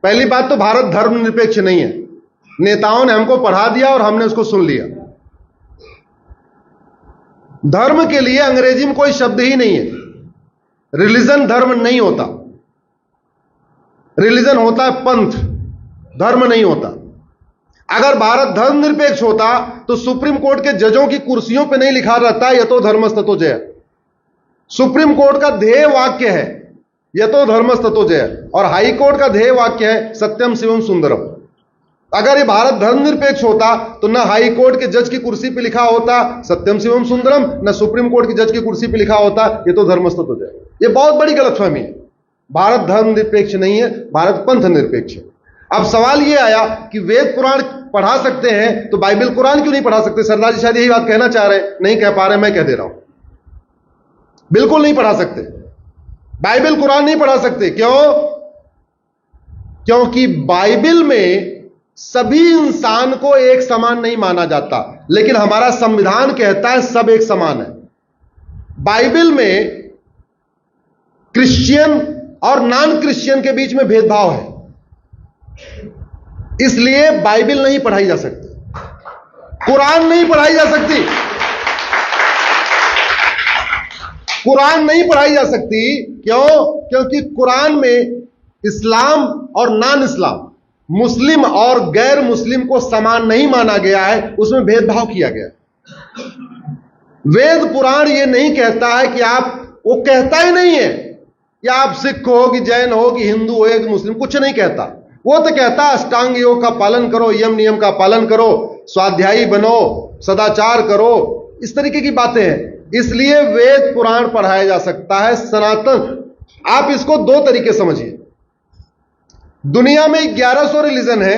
पहली बात तो भारत धर्मनिरपेक्ष नहीं है। नेताओं ने हमको पढ़ा दिया और हमने उसको सुन लिया। धर्म के लिए अंग्रेजी में कोई शब्द ही नहीं है। रिलीजन धर्म नहीं होता। रिलीजन होता है पंथ, धर्म नहीं होता। अगर भारत धर्मनिरपेक्ष होता तो सुप्रीम कोर्ट के जजों की कुर्सियों पे नहीं लिखा रहता यतो धर्मस्ततो जय। सुप्रीम कोर्ट का ध्येय वाक्य है यतो धर्मस्ततो जय, और हाई कोर्ट का ध्येय वाक्य है सत्यम शिवम सुंदरम। अगर ये भारत धर्मनिरपेक्ष होता तो न हाई कोर्ट के जज की कुर्सी पे लिखा होता सत्यम शिवम सुंदरम, न सुप्रीम कोर्ट की जज की कुर्सी पे लिखा होता ये तो धर्मस्ततो जय। ये बहुत बड़ी गलतफहमी है। भारत धर्मनिरपेक्ष नहीं है, भारत पंथ निरपेक्ष है। अब सवाल ये आया कि वेद पुराण पढ़ा सकते हैं तो बाइबल कुरान क्यों नहीं पढ़ा सकते? सरदार जी शायद यही बात कहना चाह रहे हैं, नहीं कह पा रहे, मैं कह दे रहा हूं। बिल्कुल नहीं पढ़ा सकते, बाइबल कुरान नहीं पढ़ा सकते। क्यों? क्योंकि बाइबल में सभी इंसान को एक समान नहीं माना जाता, लेकिन हमारा संविधान कहता है सब एक समान है। बाइबल में क्रिश्चियन और नॉन क्रिश्चियन के बीच में भेदभाव है, इसलिए बाइबल नहीं पढ़ाई जा सकती, कुरान नहीं पढ़ाई जा सकती, कुरान नहीं पढ़ाई जा सकती। क्यों? क्योंकि कुरान में इस्लाम और नॉन इस्लाम, मुस्लिम और गैर मुस्लिम को समान नहीं माना गया है, उसमें भेदभाव किया गया है। वेद पुराण ये नहीं कहता है कि आप, वो कहता ही नहीं है कि आप सिख हो कि जैन हो कि हिंदू हो कि मुस्लिम, कुछ नहीं कहता। वो तो कहता है अष्टांग योग का पालन करो, यम नियम का पालन करो, स्वाध्यायी बनो, सदाचार करो, इस तरीके की बातें हैं। इसलिए वेद पुराण पढ़ाया जा सकता है। सनातन, आप इसको दो तरीके समझिए। दुनिया में 1100 रिलीजन है।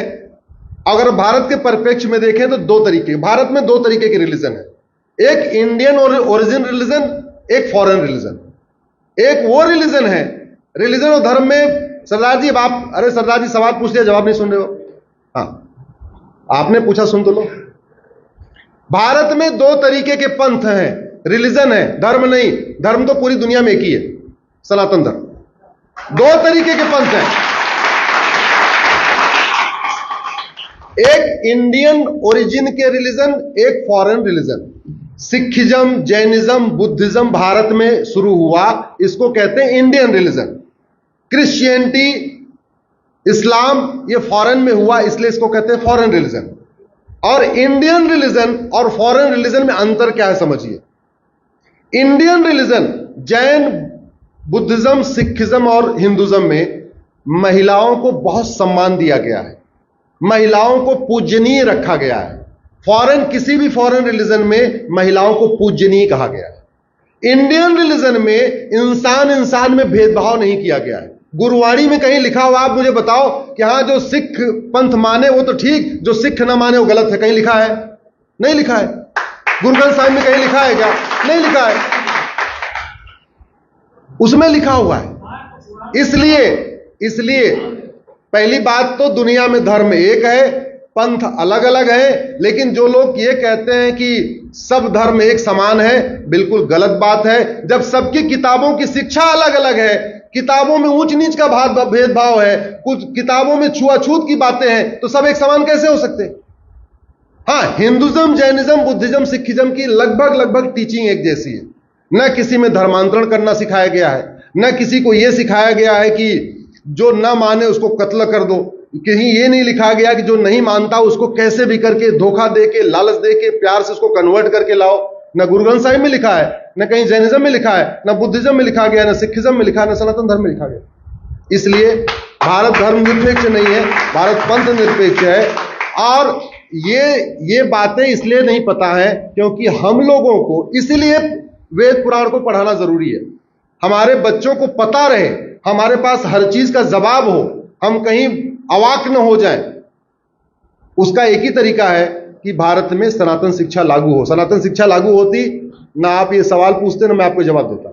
अगर भारत के परिप्रेक्ष्य में देखें तो दो तरीके, भारत में दो तरीके के रिलीजन है। एक इंडियन ओरिजिन रिलीजन, एक फॉरेन रिलीजन। एक वो रिलीजन है, रिलीजन और धर्म में सरदार जी, अब आप, अरे सरदार जी सवाल पूछ लिया, जवाब नहीं सुन रहे हो। हाँ, आपने पूछा, सुन तो लो। भारत में दो तरीके के पंथ हैं, रिलीजन है, धर्म नहीं। धर्म तो पूरी दुनिया में एक ही है, सनातन धर्म। दो तरीके के पंथ हैं, एक इंडियन ओरिजिन के रिलीजन, एक foreign religion. Sikhism, Jainism, Buddhism Bharat में शुरू हुआ, इसको कहते हैं इंडियन रिलीजन। क्रिश्चियनिटी, इस्लाम, ये फॉरेन में हुआ, इसलिए इसको कहते हैं फॉरेन रिलीजन। और इंडियन रिलीजन और फॉरेन रिलीजन में अंतर क्या है समझिए। Indian religion, Jain, Buddhism, Sikhism और हिंदुज्म में महिलाओं को बहुत सम्मान दिया गया है, महिलाओं को पूजनीय रखा गया है। फॉरेन, किसी भी फॉरेन रिलीजन में महिलाओं को पूजनीय कहा गया है। इंडियन रिलीजन में इंसान में भेदभाव नहीं किया गया है। गुरुवाणी में कहीं लिखा हुआ, आप मुझे बताओ कि हाँ जो सिख पंथ माने वो तो ठीक, जो सिख ना माने वो गलत है? कहीं लिखा है? नहीं लिखा है। गुरु ग्रंथ साहिब में कहीं लिखा है क्या? नहीं लिखा है। उसमें लिखा हुआ है। इसलिए पहली बात तो दुनिया में धर्म एक है, पंथ अलग अलग है। लेकिन जो लोग ये कहते हैं कि सब धर्म एक समान है, बिल्कुल गलत बात है। जब सबकी किताबों की शिक्षा अलग अलग है, किताबों में ऊंच नीच का भेदभाव है, कुछ किताबों में छुआछूत की बातें हैं, तो सब एक समान कैसे हो सकते? हाँ, हिंदुज्म, जैनिज्म, बुद्धिज्म, सिखिज्म की लगभग टीचिंग एक जैसी है। न किसी में धर्मांतरण करना सिखाया गया है, न किसी को यह सिखाया गया है कि जो न माने उसको कत्ल कर दो। कहीं ये नहीं लिखा गया कि जो नहीं मानता उसको कैसे भी करके धोखा दे के, लालच दे के, प्यार से उसको कन्वर्ट करके लाओ। न गुरु ग्रंथ साहिब में लिखा है, न कहीं जैनिज्म में लिखा है, न बुद्धिज्म में लिखा गया, न सिखिज्म में लिखा है, न सनातन धर्म में लिखा गया। इसलिए भारत धर्म निरपेक्ष नहीं है, भारत पंथ निरपेक्ष है। और ये बातें इसलिए नहीं पता है क्योंकि हम लोगों को, इसलिए वेद पुराण को पढ़ाना जरूरी है। हमारे बच्चों को पता रहे, हमारे पास हर चीज का जवाब हो, हम कहीं अवाक न हो जाएं। उसका एक ही तरीका है कि भारत में सनातन शिक्षा लागू हो। सनातन शिक्षा लागू होती ना आप ये सवाल पूछते, ना मैं आपको जवाब देता।